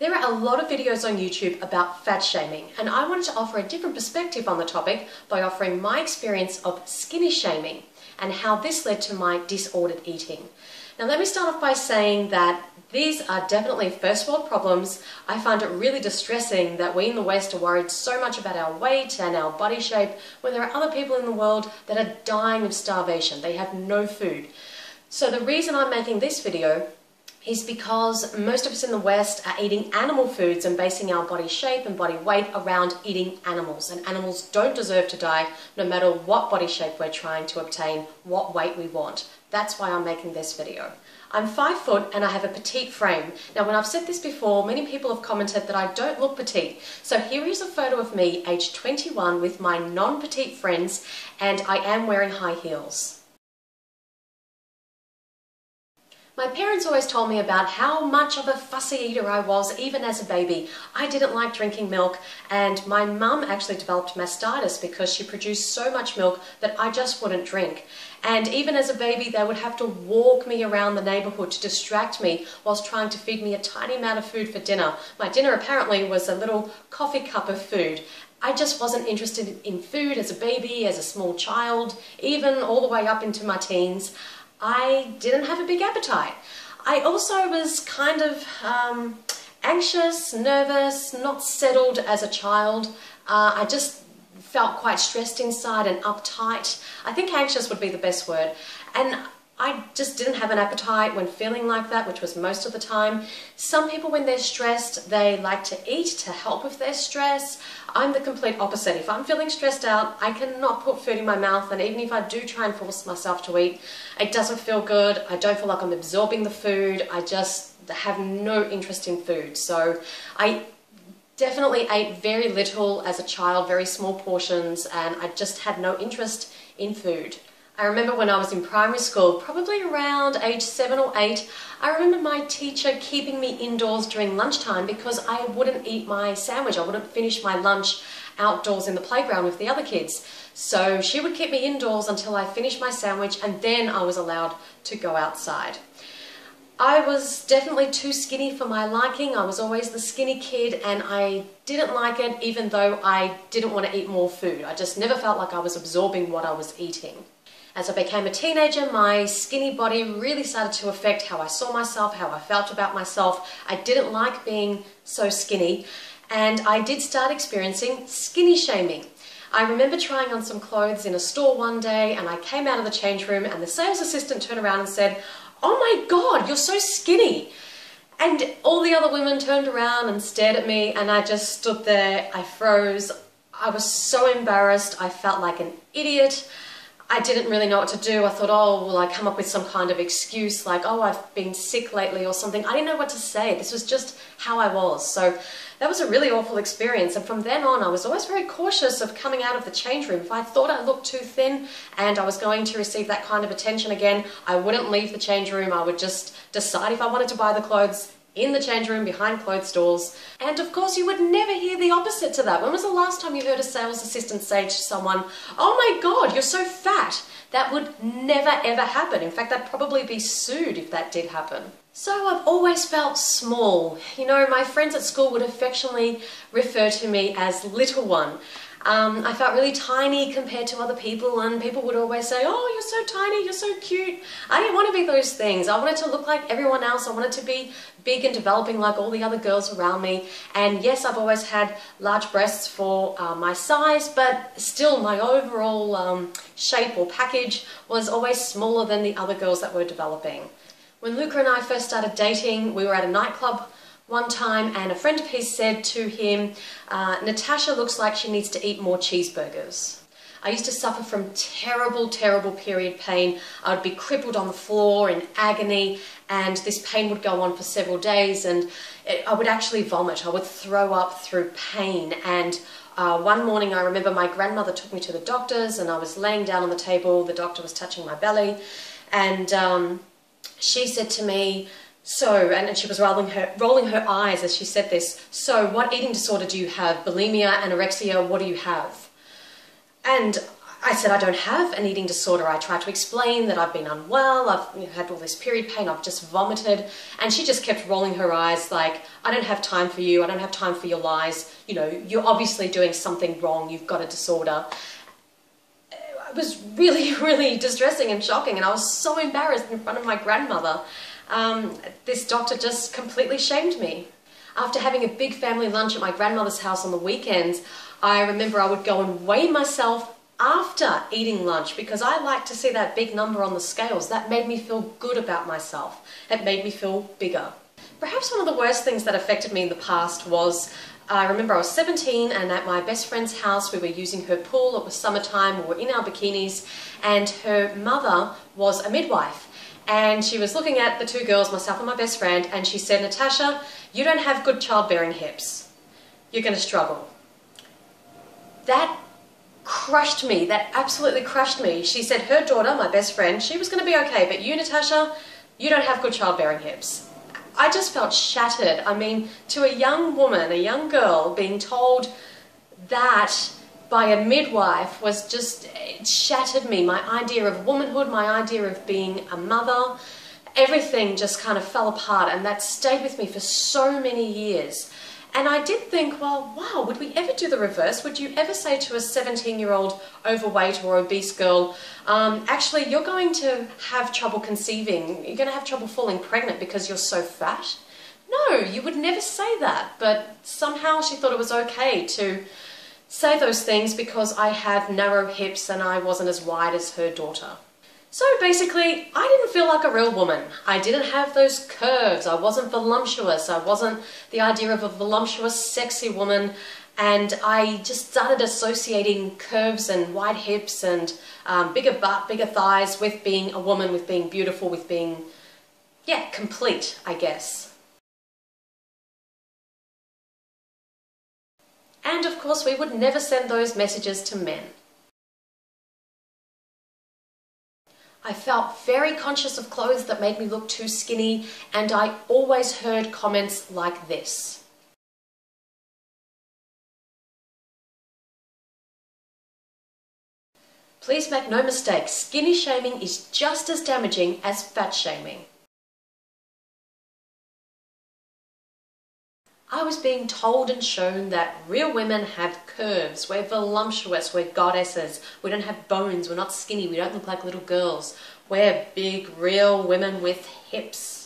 There are a lot of videos on YouTube about fat shaming, and I wanted to offer a different perspective on the topic by offering my experience of skinny shaming and how this led to my disordered eating. Now let me start off by saying that these are definitely first world problems. I find it really distressing that we in the West are worried so much about our weight and our body shape when there are other people in the world that are dying of starvation. They have no food. So the reason I'm making this video is because most of us in the West are eating animal foods and basing our body shape and body weight around eating animals. And animals don't deserve to die no matter what body shape we're trying to obtain, what weight we want. That's why I'm making this video. I'm 5 foot and I have a petite frame. Now when I've said this before, many people have commented that I don't look petite. So here is a photo of me, age 21, with my non-petite friends, and I am wearing high heels. My parents always told me about how much of a fussy eater I was, even as a baby. I didn't like drinking milk, and my mum actually developed mastitis because she produced so much milk that I just wouldn't drink. And even as a baby, they would have to walk me around the neighbourhood to distract me whilst trying to feed me a tiny amount of food for dinner. My dinner apparently was a little coffee cup of food. I just wasn't interested in food as a baby, as a small child, even all the way up into my teens. I didn't have a big appetite. I also was kind of anxious, nervous, not settled as a child. I just felt quite stressed inside and uptight. I think anxious would be the best word. And I just didn't have an appetite when feeling like that, which was most of the time. Some people, when they're stressed, they like to eat to help with their stress. I'm the complete opposite. If I'm feeling stressed out, I cannot put food in my mouth, and even if I do try and force myself to eat, it doesn't feel good. I don't feel like I'm absorbing the food. I just have no interest in food. So I definitely ate very little as a child, very small portions, and I just had no interest in food. I remember when I was in primary school, probably around age 7 or 8, I remember my teacher keeping me indoors during lunchtime because I wouldn't eat my sandwich. I wouldn't finish my lunch outdoors in the playground with the other kids. So she would keep me indoors until I finished my sandwich, and then I was allowed to go outside. I was definitely too skinny for my liking. I was always the skinny kid, and I didn't like it even though I didn't want to eat more food. I just never felt like I was absorbing what I was eating. As I became a teenager, my skinny body really started to affect how I saw myself, how I felt about myself. I didn't like being so skinny, and I did start experiencing skinny shaming. I remember trying on some clothes in a store one day, and I came out of the change room and the sales assistant turned around and said, "Oh my God, you're so skinny." And all the other women turned around and stared at me, and I just stood there. I froze. I was so embarrassed. I felt like an idiot. I didn't really know what to do. I thought, oh, will I come up with some kind of excuse like, oh, I've been sick lately or something. I didn't know what to say. This was just how I was. So that was a really awful experience. And from then on, I was always very cautious of coming out of the change room. If I thought I looked too thin and I was going to receive that kind of attention again, I wouldn't leave the change room. I would just decide if I wanted to buy the clothes in the change room behind clothes stores. And of course you would never hear the opposite to that. When was the last time you heard a sales assistant say to someone, "Oh my God, you're so fat"? That would never ever happen. In fact, I'd probably be sued if that did happen. So I've always felt small. You know, my friends at school would affectionately refer to me as little one. I felt really tiny compared to other people, and people would always say, "Oh, you're so tiny, you're so cute." I didn't want to be those things. I wanted to look like everyone else. I wanted to be big and developing like all the other girls around me. And yes, I've always had large breasts for my size, but still my overall shape or package was always smaller than the other girls that were developing. When Luca and I first started dating, we were at a nightclub one time, and a friend of his said to him, "Natasha looks like she needs to eat more cheeseburgers." I used to suffer from terrible, terrible period pain. I would be crippled on the floor in agony, and this pain would go on for several days, and I would actually vomit. I would throw up through pain. And one morning I remember my grandmother took me to the doctor's, and I was laying down on the table. The doctor was touching my belly, and she said to me, and she was rolling her eyes as she said this, "So what eating disorder do you have? Bulimia, anorexia, what do you have?" And I said I don't have an eating disorder. I tried to explain that I've been unwell, I've had all this period pain, I've just vomited, and she just kept rolling her eyes like, I don't have time for you, I don't have time for your lies, you know, you're obviously doing something wrong, you've got a disorder. It was really, really distressing and shocking, and I was so embarrassed in front of my grandmother. This doctor just completely shamed me. After having a big family lunch at my grandmother's house on the weekends, I remember I would go and weigh myself after eating lunch because I like to see that big number on the scales. That made me feel good about myself. It made me feel bigger. Perhaps one of the worst things that affected me in the past was, I remember I was 17 and at my best friend's house we were using her pool. It was summertime, we were in our bikinis, and her mother was a midwife. And she was looking at the two girls, myself and my best friend, and she said, Natasha, you don't have good childbearing hips. You're going to struggle. That crushed me. That absolutely crushed me. She said her daughter, my best friend, she was going to be okay, but you, Natasha, you don't have good childbearing hips. I just felt shattered. I mean, to a young woman, a young girl, being told that by a midwife was just, it shattered me. My idea of womanhood, my idea of being a mother, everything just kind of fell apart, and that stayed with me for so many years. And I did think, well, wow, would we ever do the reverse? Would you ever say to a 17-year-old overweight or obese girl, actually, you're going to have trouble conceiving, you're going to have trouble falling pregnant because you're so fat? No, you would never say that. But somehow she thought it was okay to say those things because I have narrow hips and I wasn't as wide as her daughter. So basically, I didn't feel like a real woman. I didn't have those curves. I wasn't voluptuous. I wasn't the idea of a voluptuous, sexy woman. And I just started associating curves and wide hips and bigger butt, bigger thighs with being a woman, with being beautiful, with being, yeah, complete, I guess. And of course, we would never send those messages to men. I felt very conscious of clothes that made me look too skinny, and I always heard comments like this. Please make no mistake, skinny shaming is just as damaging as fat shaming. I was being told and shown that real women have curves, we're voluptuous, we're goddesses, we don't have bones, we're not skinny, we don't look like little girls, we're big, real women with hips.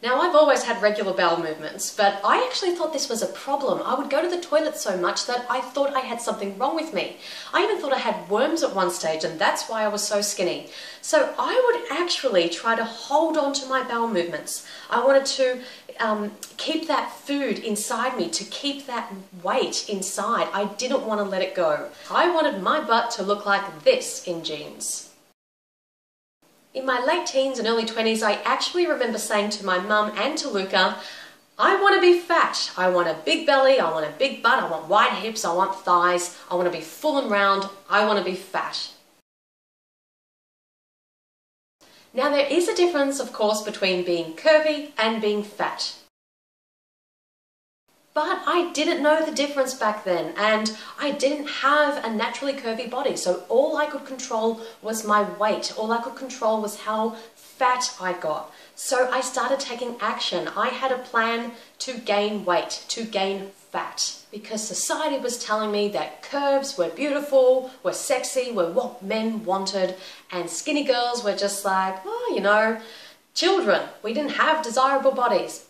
Now, I've always had regular bowel movements, but I actually thought this was a problem. I would go to the toilet so much that I thought I had something wrong with me. I even thought I had worms at one stage, and that's why I was so skinny. So I would actually try to hold on to my bowel movements. I wanted to keep that food inside me, to keep that weight inside. I didn't want to let it go. I wanted my butt to look like this in jeans. In my late teens and early 20s, I actually remember saying to my mum and to Luca, I want to be fat. I want a big belly, I want a big butt, I want wide hips, I want thighs, I want to be full and round, I want to be fat. Now, there is a difference, of course, between being curvy and being fat. But I didn't know the difference back then, and I didn't have a naturally curvy body, so all I could control was my weight. All I could control was how fat I got. So I started taking action. I had a plan to gain weight, to gain fat, because society was telling me that curves were beautiful, were sexy, were what men wanted, and skinny girls were just like, oh, you know, children. We didn't have desirable bodies.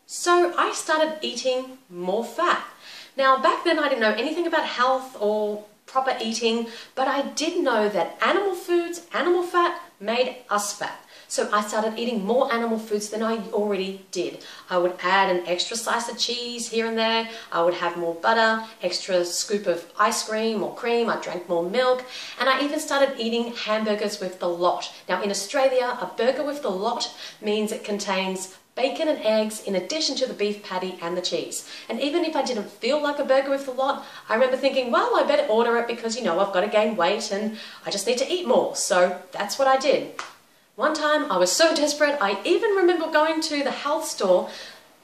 So I started eating more fat. Now, back then I didn't know anything about health or proper eating, but I did know that animal foods, animal fat, made us fat. So I started eating more animal foods than I already did. I would add an extra slice of cheese here and there. I would have more butter, extra scoop of ice cream or cream. I drank more milk. And I even started eating hamburgers with the lot. Now, in Australia, a burger with the lot means it contains bacon and eggs in addition to the beef patty and the cheese. And even if I didn't feel like a burger with the lot, I remember thinking, well, I better order it because, you know, I've got to gain weight and I just need to eat more. So that's what I did. One time I was so desperate, I even remember going to the health store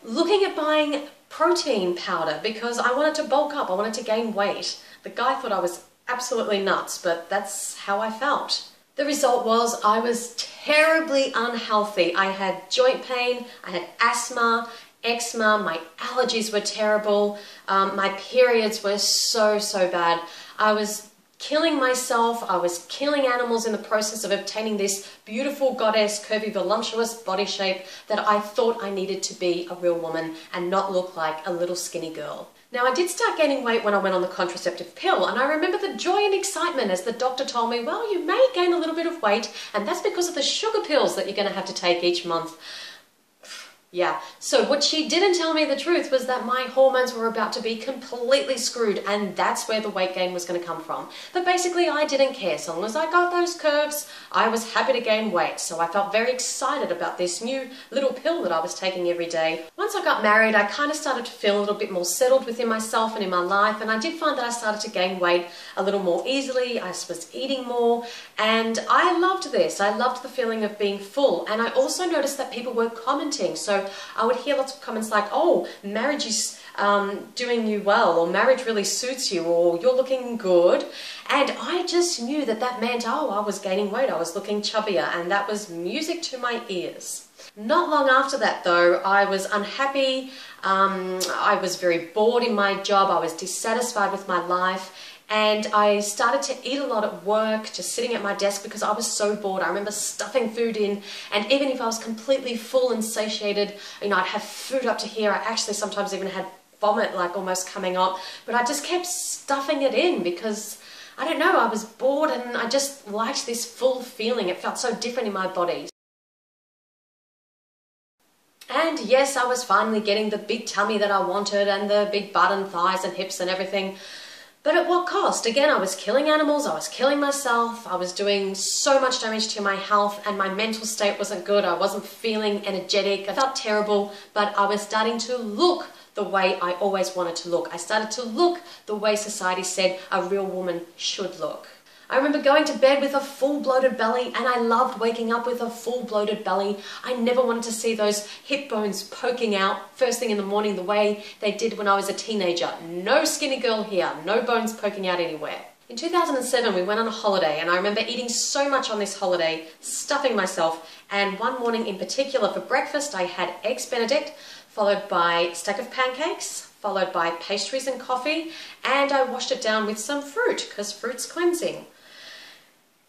looking at buying protein powder because I wanted to bulk up, I wanted to gain weight. The guy thought I was absolutely nuts, but that's how I felt. The result was I was terribly unhealthy. I had joint pain, I had asthma, eczema, my allergies were terrible, my periods were so bad. I was killing myself, I was killing animals in the process of obtaining this beautiful goddess, curvy, voluptuous body shape that I thought I needed to be a real woman and not look like a little skinny girl. Now, I did start gaining weight when I went on the contraceptive pill, and I remember the joy and excitement as the doctor told me, well, you may gain a little bit of weight, and that's because of the sugar pills that you're going to have to take each month. Yeah, so what she didn't tell me the truth was that my hormones were about to be completely screwed, and that's where the weight gain was going to come from. But basically, I didn't care. So long as I got those curves, I was happy to gain weight. So I felt very excited about this new little pill that I was taking every day. Once I got married, I kind of started to feel a little bit more settled within myself and in my life, and I did find that I started to gain weight a little more easily. I was eating more, and I loved this. I loved the feeling of being full, and I also noticed that people were commenting. So I would hear lots of comments like, oh, marriage is doing you well, or marriage really suits you, or you're looking good. And I just knew that that meant, oh, I was gaining weight, I was looking chubbier, and that was music to my ears. Not long after that though, I was unhappy, I was very bored in my job, I was dissatisfied with my life, and I started to eat a lot at work, just sitting at my desk because I was so bored. I remember stuffing food in, and even if I was completely full and satiated, you know, I'd have food up to here. I actually sometimes even had vomit like almost coming up, but I just kept stuffing it in because, I don't know, I was bored and I just liked this full feeling. It felt so different in my body. And yes, I was finally getting the big tummy that I wanted and the big butt and thighs and hips and everything. But at what cost? Again, I was killing animals, I was killing myself, I was doing so much damage to my health, and my mental state wasn't good. I wasn't feeling energetic, I felt terrible, but I was starting to look the way I always wanted to look. I started to look the way society said a real woman should look. I remember going to bed with a full bloated belly, and I loved waking up with a full bloated belly. I never wanted to see those hip bones poking out first thing in the morning the way they did when I was a teenager. No skinny girl here, no bones poking out anywhere. In 2007, we went on a holiday, and I remember eating so much on this holiday, stuffing myself, and one morning in particular for breakfast I had eggs Benedict, followed by a stack of pancakes, followed by pastries and coffee, and I washed it down with some fruit, because fruit's cleansing.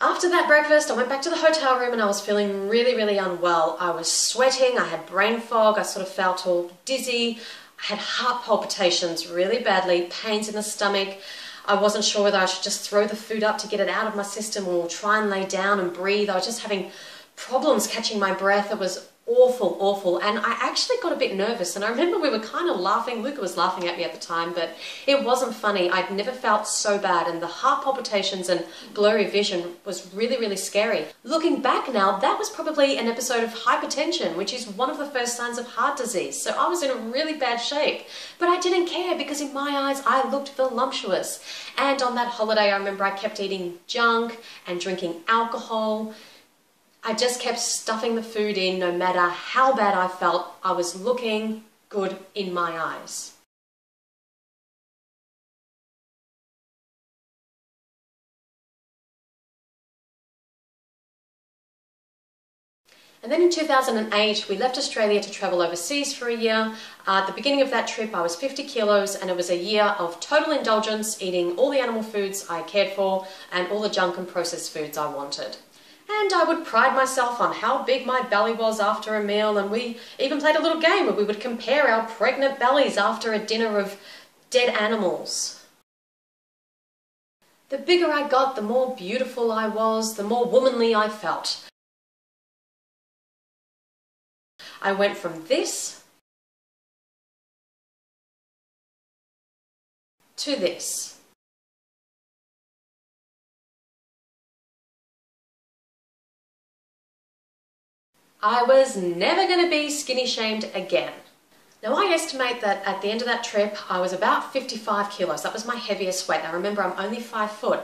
After that breakfast, I went back to the hotel room and I was feeling really unwell. I was sweating, I had brain fog, I sort of felt all dizzy, I had heart palpitations really badly, pains in the stomach. I wasn't sure whether I should just throw the food up to get it out of my system or try and lay down and breathe. I was just having problems catching my breath. It was awful, and I actually got a bit nervous, and I remember we were kind of laughing. Luca was laughing at me at the time, but it wasn't funny. I'd never felt so bad, and the heart palpitations and blurry vision was really scary. Looking back now, that was probably an episode of hypertension, which is one of the first signs of heart disease, so I was in a really bad shape. But I didn't care because in my eyes I looked voluptuous, and on that holiday I remember I kept eating junk and drinking alcohol. I just kept stuffing the food in no matter how bad I felt. I was looking good in my eyes. And then in 2008, we left Australia to travel overseas for a year. At the beginning of that trip, I was 50 kilos, and it was a year of total indulgence, eating all the animal foods I cared for and all the junk and processed foods I wanted. And I would pride myself on how big my belly was after a meal, and we even played a little game where we would compare our pregnant bellies after a dinner of dead animals. The bigger I got, the more beautiful I was, the more womanly I felt. I went from this to this. I was never going to be skinny shamed again. Now I estimate that at the end of that trip I was about 55 kilos. That was my heaviest weight. Now remember, I'm only 5 foot.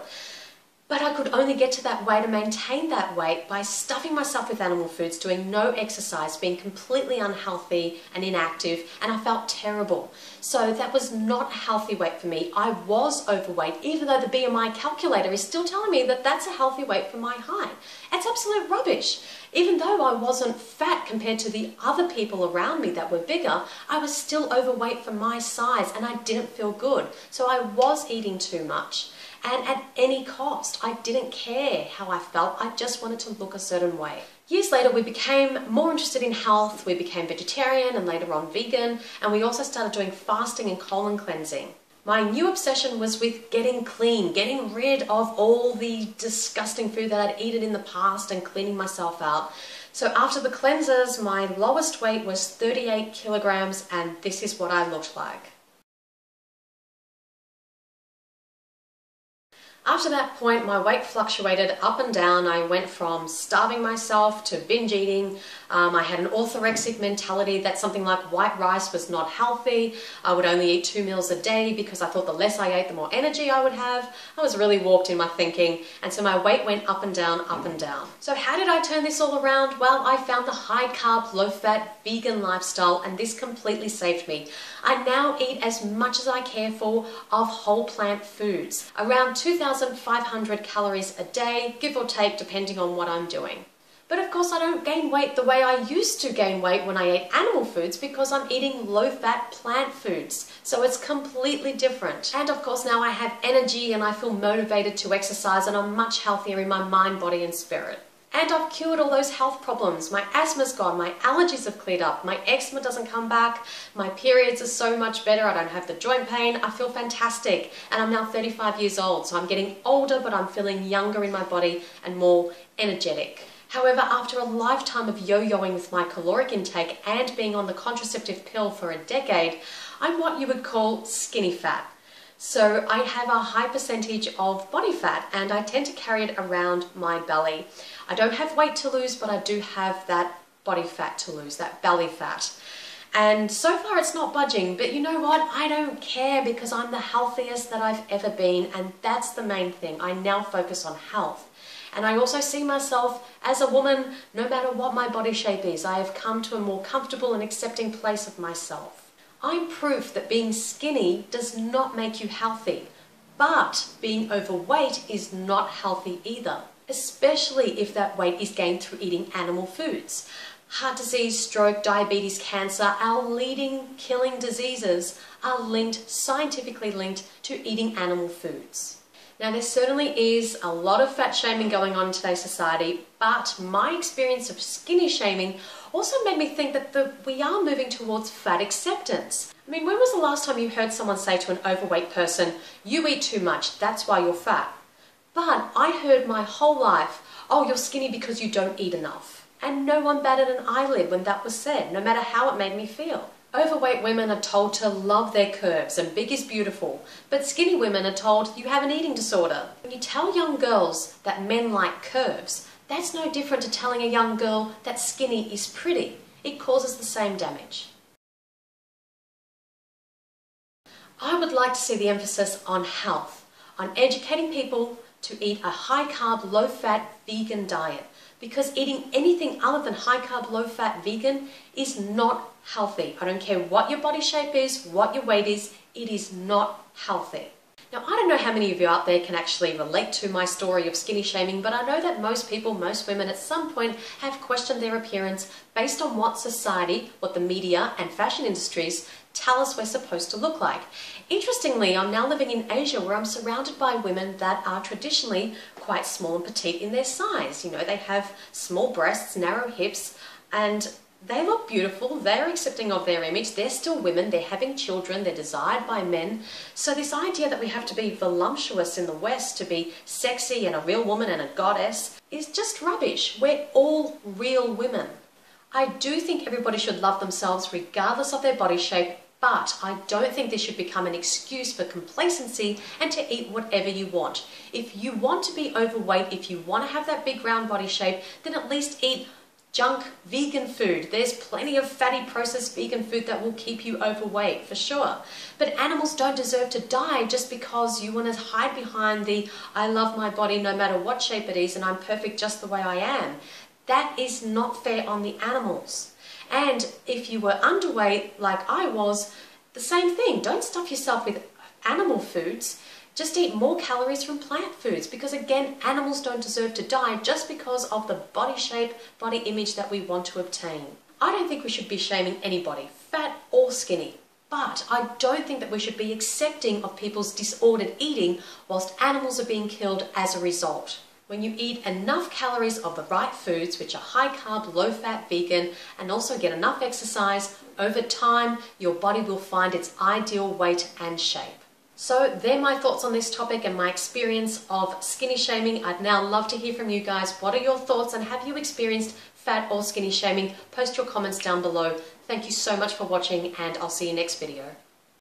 But I could only get to that weight and maintain that weight by stuffing myself with animal foods, doing no exercise, being completely unhealthy and inactive, and I felt terrible. So that was not a healthy weight for me. I was overweight, even though the BMI calculator is still telling me that that's a healthy weight for my height. It's absolute rubbish. Even though I wasn't fat compared to the other people around me that were bigger, I was still overweight for my size and I didn't feel good. So I was eating too much. And at any cost. I didn't care how I felt, I just wanted to look a certain way. Years later, we became more interested in health, we became vegetarian and later on vegan, and we also started doing fasting and colon cleansing. My new obsession was with getting clean, getting rid of all the disgusting food that I'd eaten in the past and cleaning myself out. So after the cleanses, my lowest weight was 38 kilograms, and this is what I looked like. After that point, my weight fluctuated up and down. I went from starving myself to binge eating. I had an orthorexic mentality that something like white rice was not healthy. I would only eat 2 meals a day because I thought the less I ate, the more energy I would have. I was really warped in my thinking, and so my weight went up and down, up and down. So how did I turn this all around? Well, I found the high-carb, low-fat, vegan lifestyle, and this completely saved me. I now eat as much as I care for of whole plant foods, around 2,500 calories a day, give or take, depending on what I'm doing. But of course I don't gain weight the way I used to gain weight when I ate animal foods because I'm eating low-fat plant foods. So it's completely different. And of course now I have energy and I feel motivated to exercise and I'm much healthier in my mind, body and spirit. And I've cured all those health problems. My asthma's gone, my allergies have cleared up, my eczema doesn't come back, my periods are so much better, I don't have the joint pain, I feel fantastic. And I'm now 35 years old, so I'm getting older but I'm feeling younger in my body and more energetic. However, after a lifetime of yo-yoing with my caloric intake and being on the contraceptive pill for a decade, I'm what you would call skinny fat. So I have a high percentage of body fat and I tend to carry it around my belly. I don't have weight to lose, but I do have that body fat to lose, that belly fat. And so far it's not budging, but you know what? I don't care because I'm the healthiest that I've ever been, and that's the main thing. I now focus on health. And I also see myself as a woman, no matter what my body shape is. I have come to a more comfortable and accepting place of myself. I'm proof that being skinny does not make you healthy, but being overweight is not healthy either, especially if that weight is gained through eating animal foods. Heart disease, stroke, diabetes, cancer, our leading killing diseases are scientifically linked to eating animal foods. Now there certainly is a lot of fat shaming going on in today's society, but my experience of skinny shaming also made me think that we are moving towards fat acceptance. I mean, when was the last time you heard someone say to an overweight person, "You eat too much, that's why you're fat"? But I heard my whole life, "Oh, you're skinny because you don't eat enough." And no one batted an eyelid when that was said, no matter how it made me feel. Overweight women are told to love their curves and big is beautiful, but skinny women are told you have an eating disorder. When you tell young girls that men like curves, that's no different to telling a young girl that skinny is pretty. It causes the same damage. I would like to see the emphasis on health, on educating people to eat a high-carb, low-fat vegan diet, because eating anything other than high-carb, low-fat vegan is not healthy. I don't care what your body shape is, what your weight is, it is not healthy. Now, I don't know how many of you out there can actually relate to my story of skinny shaming, but I know that most people, most women at some point have questioned their appearance based on what society, what the media and fashion industries tell us we're supposed to look like. Interestingly, I'm now living in Asia where I'm surrounded by women that are traditionally quite small and petite in their size. You know, they have small breasts, narrow hips, and they look beautiful, they're accepting of their image, they're still women, they're having children, they're desired by men. So this idea that we have to be voluptuous in the West to be sexy and a real woman and a goddess is just rubbish. We're all real women. I do think everybody should love themselves regardless of their body shape, but I don't think this should become an excuse for complacency and to eat whatever you want. If you want to be overweight, if you want to have that big round body shape, then at least eat junk vegan food. There's plenty of fatty processed vegan food that will keep you overweight for sure. But animals don't deserve to die just because you want to hide behind the I love my body no matter what shape it is and I'm perfect just the way I am. That is not fair on the animals. And if you were underweight like I was, the same thing. Don't stuff yourself with animal foods. Just eat more calories from plant foods because, again, animals don't deserve to die just because of the body shape, body image that we want to obtain. I don't think we should be shaming anybody, fat or skinny, but I don't think that we should be accepting of people's disordered eating whilst animals are being killed as a result. When you eat enough calories of the right foods, which are high carb, low fat, vegan, and also get enough exercise, over time, your body will find its ideal weight and shape. So they're my thoughts on this topic and my experience of skinny shaming. I'd now love to hear from you guys. What are your thoughts and have you experienced fat or skinny shaming? Post your comments down below. Thank you so much for watching and I'll see you next video.